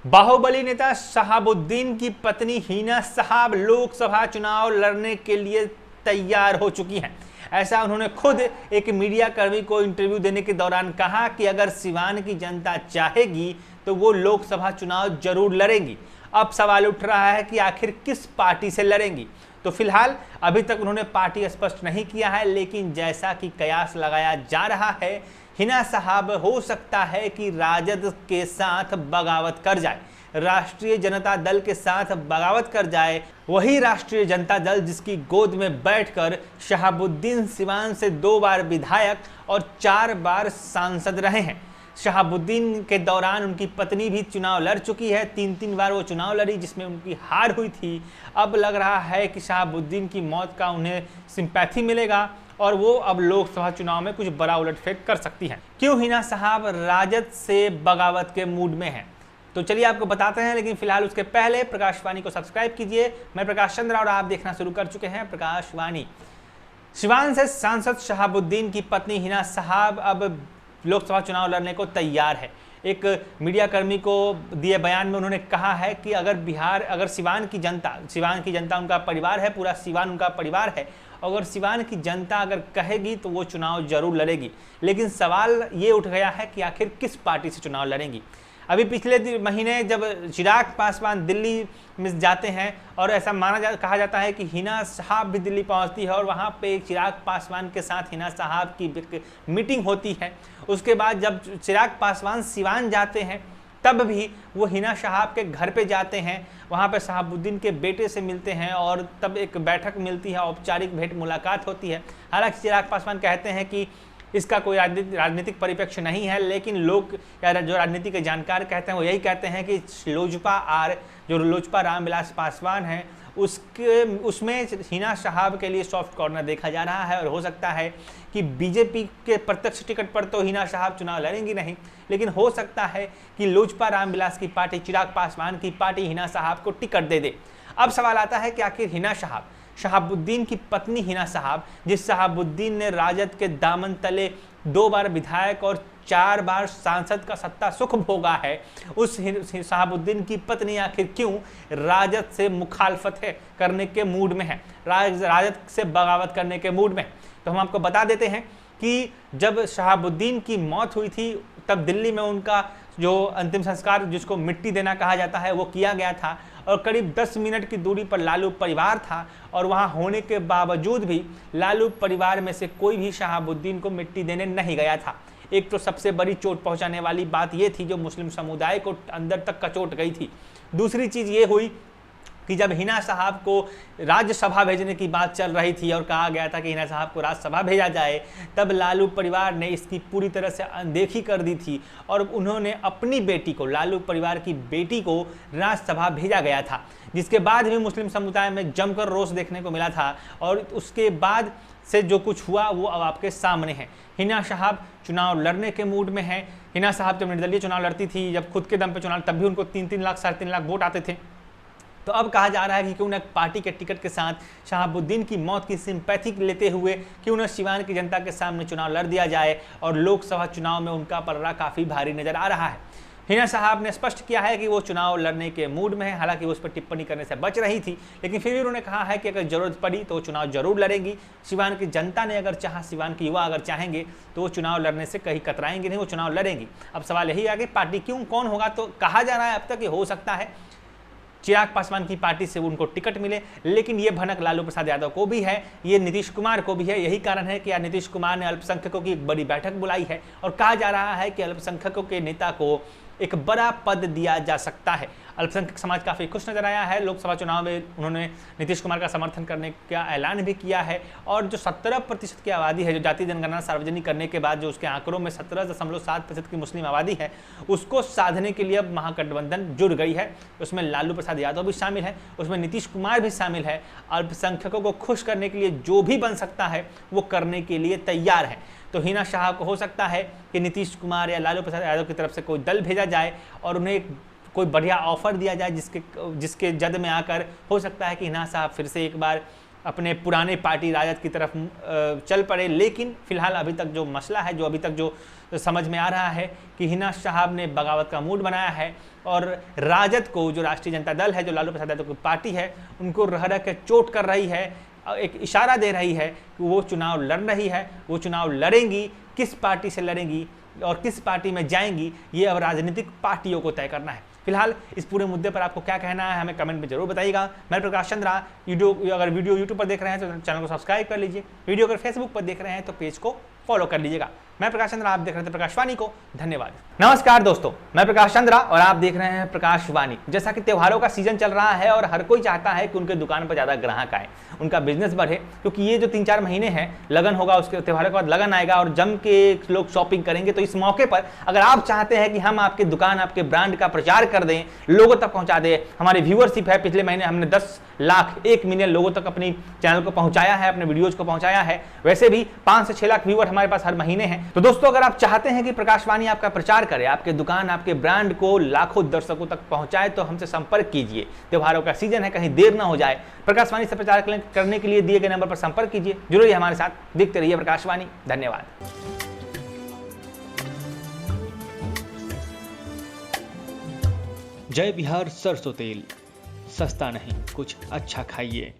बाहुबली नेता शहाबुद्दीन की पत्नी हिना साहब लोकसभा चुनाव लड़ने के लिए तैयार हो चुकी हैं। ऐसा उन्होंने खुद एक मीडिया कर्मी को इंटरव्यू देने के दौरान कहा कि अगर सिवान की जनता चाहेगी तो वो लोकसभा चुनाव जरूर लड़ेंगी। अब सवाल उठ रहा है कि आखिर किस पार्टी से लड़ेंगी। तो फिलहाल अभी तक उन्होंने पार्टी स्पष्ट नहीं किया है, लेकिन जैसा कि कयास लगाया जा रहा है, हिना साहब हो सकता है कि राजद के साथ बगावत कर जाए, राष्ट्रीय जनता दल के साथ बगावत कर जाए। वही राष्ट्रीय जनता दल जिसकी गोद में बैठकर शहाबुद्दीन सिवान से 2 बार विधायक और 4 बार सांसद रहे हैं। शहाबुद्दीन के दौरान उनकी पत्नी भी चुनाव लड़ चुकी है, 3 बार वो चुनाव लड़ी जिसमें उनकी हार हुई थी। अब लग रहा है कि शहाबुद्दीन की मौत का उन्हें सिंपैथी मिलेगा और वो अब लोकसभा चुनाव में कुछ बड़ा उलटफेर कर सकती हैं। क्यों हिना साहब राजद से बगावत के मूड में हैं, तो चलिए आपको बताते हैं, लेकिन फिलहाल उसके पहले प्रकाशवाणी को सब्सक्राइब कीजिए। मैं प्रकाश चंद्र और आप देखना शुरू कर चुके हैं प्रकाशवाणी। सिवान से सांसद शहाबुद्दीन की पत्नी हिना साहब अब लोकसभा चुनाव लड़ने को तैयार है। एक मीडिया कर्मी को दिए बयान में उन्होंने कहा है कि अगर सिवान की जनता उनका परिवार है, पूरा सिवान उनका परिवार है, अगर सिवान की जनता अगर कहेगी तो वो चुनाव जरूर लड़ेगी। लेकिन सवाल ये उठ गया है कि आखिर किस पार्टी से चुनाव लड़ेंगी। अभी पिछले महीने जब चिराग पासवान दिल्ली में जाते हैं और ऐसा कहा जाता है कि हिना साहब भी दिल्ली पहुंचती है और वहां पे चिराग पासवान के साथ हिना साहब की मीटिंग होती है। उसके बाद जब चिराग पासवान सिवान जाते हैं तब भी वो हिना साहब के घर पे जाते हैं, वहाँ पे शहाबुद्दीन के बेटे से मिलते हैं और तब एक बैठक मिलती है, औपचारिक भेंट मुलाकात होती है। हालांकि चिराग पासवान कहते हैं कि इसका कोई राजनीतिक परिप्रेक्ष्य नहीं है, लेकिन लोग या जो राजनीति के जानकार कहते हैं वो यही कहते हैं कि लोजपा रामविलास पासवान है उसमें हिना साहब के लिए सॉफ्ट कॉर्नर देखा जा रहा है। और हो सकता है कि बीजेपी के प्रत्यक्ष टिकट पर तो हिना साहब चुनाव लड़ेंगी नहीं, लेकिन हो सकता है कि लोजपा रामविलास की पार्टी, चिराग पासवान की पार्टी हिना साहब को टिकट दे दे। अब सवाल आता है कि आखिर हिना साहब, शहाबुद्दीन की पत्नी हिना साहब, जिस शहाबुद्दीन ने राजद के दामन तले 2 बार विधायक और 4 बार सांसद का सत्ता सुख भोगा है, उस शहाबुद्दीन की पत्नी आखिर क्यों राजद से मुखालफत करने के मूड में है, राजद से बगावत करने के मूड में। तो हम आपको बता देते हैं कि जब शहाबुद्दीन की मौत हुई थी तब दिल्ली में उनका जो अंतिम संस्कार, जिसको मिट्टी देना कहा जाता है, वो किया गया था और करीब 10 मिनट की दूरी पर लालू परिवार था और वहां होने के बावजूद भी लालू परिवार में से कोई भी शहाबुद्दीन को मिट्टी देने नहीं गया था। एक तो सबसे बड़ी चोट पहुंचाने वाली बात ये थी जो मुस्लिम समुदाय को अंदर तक कचोट गई थी। दूसरी चीज़ ये हुई कि जब हिना साहब को राज्यसभा भेजने की बात चल रही थी और कहा गया था कि हिना साहब को राज्यसभा भेजा जाए, तब लालू परिवार ने इसकी पूरी तरह से अनदेखी कर दी थी और उन्होंने अपनी बेटी को, लालू परिवार की बेटी को राज्यसभा भेजा गया था, जिसके बाद भी मुस्लिम समुदाय में जमकर रोष देखने को मिला था। और उसके बाद से जो कुछ हुआ वो अब आपके सामने है। हिना साहब चुनाव लड़ने के मूड में है। हिना साहब जब निर्दलीय चुनाव लड़ती थी, जब खुद के दम पे चुनाव, तब भी उनको 3-3 लाख 3.5 लाख वोट आते थे। तो अब कहा जा रहा है कि क्यों न पार्टी के टिकट के साथ शहाबुद्दीन की मौत की सिंपैथी लेते हुए क्यों न सिवान की जनता के सामने चुनाव लड़ दिया जाए और लोकसभा चुनाव में उनका पलड़ा काफ़ी भारी नजर आ रहा है। हिना साहब ने स्पष्ट किया है कि वो चुनाव लड़ने के मूड में है, हालांकि वो उस पर टिप्पणी करने से बच रही थी, लेकिन फिर भी उन्होंने कहा है कि अगर जरूरत पड़ी तो वो चुनाव जरूर लड़ेंगी। सिवान की जनता ने अगर चाहा, सिवान के युवा अगर चाहेंगे तो वो चुनाव लड़ने से कहीं कतराएंगे नहीं, वो चुनाव लड़ेंगी। अब सवाल यही है कि पार्टी कौन होगा। तो कहा जा रहा है अब तक कि हो सकता है चिराग पासवान की पार्टी से उनको टिकट मिले, लेकिन ये भनक लालू प्रसाद यादव को भी है, ये नीतीश कुमार को भी है। यही कारण है कि नीतीश कुमार ने अल्पसंख्यकों की एक बड़ी बैठक बुलाई है और कहा जा रहा है कि अल्पसंख्यकों के नेता को एक बड़ा पद दिया जा सकता है। अल्पसंख्यक समाज काफ़ी खुश नजर आया है। लोकसभा चुनाव में उन्होंने नीतीश कुमार का समर्थन करने का ऐलान भी किया है और जो 17% की आबादी है, जो जातीय जनगणना सार्वजनिक करने के बाद जो उसके आंकड़ों में 17.7% की मुस्लिम आबादी है, उसको साधने के लिए अब महागठबंधन जुड़ गई है। उसमें लालू प्रसाद यादव भी शामिल है, उसमें नीतीश कुमार भी शामिल है। अल्पसंख्यकों को खुश करने के लिए जो भी बन सकता है वो करने के लिए तैयार है। तो हिना साहब को हो सकता है कि नीतीश कुमार या लालू प्रसाद यादव की तरफ से कोई दल भेजा जाए और उन्हें कोई बढ़िया ऑफर दिया जाए जिसके जद में आकर हो सकता है कि हिना साहब फिर से एक बार अपने पुराने पार्टी राजद की तरफ चल पड़े। लेकिन फिलहाल अभी तक जो मसला है, जो अभी तक जो समझ में आ रहा है कि हिना साहब ने बगावत का मूड बनाया है और राजद को, जो राष्ट्रीय जनता दल है, जो लालू प्रसाद यादव की पार्टी है, उनको रह रह के चोट कर रही है, एक इशारा दे रही है कि वो चुनाव लड़ रही है, वो चुनाव लड़ेंगी। किस पार्टी से लड़ेंगी और किस पार्टी में जाएंगी, ये अब राजनीतिक पार्टियों को तय करना है। फिलहाल इस पूरे मुद्दे पर आपको क्या कहना है, हमें कमेंट में जरूर बताइएगा। मैं प्रकाश चंद्रा। अगर वीडियो यूट्यूब पर देख रहे हैं तो चैनल को सब्सक्राइब कर लीजिए। वीडियो अगर फेसबुक पर देख रहे हैं तो पेज को फॉलो कर लीजिएगा। मैं प्रकाश चंद्रा, आप देख रहे थे प्रकाशवाणी को। धन्यवाद। नमस्कार दोस्तों, मैं प्रकाश चंद्रा और आप देख रहे हैं प्रकाशवाणी। जैसा कि त्योहारों का सीजन चल रहा है और हर कोई चाहता है कि उनके दुकान पर ज़्यादा ग्राहक आए, उनका बिजनेस बढ़े, क्योंकि ये जो 3-4 महीने हैं, लगन होगा, उसके त्योहारों के बाद लगन आएगा और जम के लोग शॉपिंग करेंगे। तो इस मौके पर अगर आप चाहते हैं कि हम आपके दुकान, आपके ब्रांड का प्रचार कर दें, लोगों तक पहुंचा दें, हमारी व्यूअरशिप है, पिछले महीने हमने 10 लाख 1 मिलियन लोगों तक अपनी चैनल को पहुंचाया है, अपने वीडियोज को पहुंचाया है। वैसे भी 5 से 6 लाख व्यूअर हमारे पास हर महीने हैं। तो दोस्तों, अगर आप चाहते हैं कि प्रकाशवाणी आपका प्रचार करे, आपके दुकान, आपके ब्रांड को लाखों दर्शकों तक पहुंचाए, तो हमसे संपर्क कीजिए। त्योहारों का सीजन है, कहीं देर ना हो जाए। प्रकाशवाणी से प्रचार करने के लिए दिए गए नंबर पर संपर्क कीजिए। जुड़िए हमारे साथ, देखते रहिए प्रकाशवाणी। धन्यवाद। जय बिहार सरसों तेल, सस्ता नहीं, कुछ अच्छा खाइए।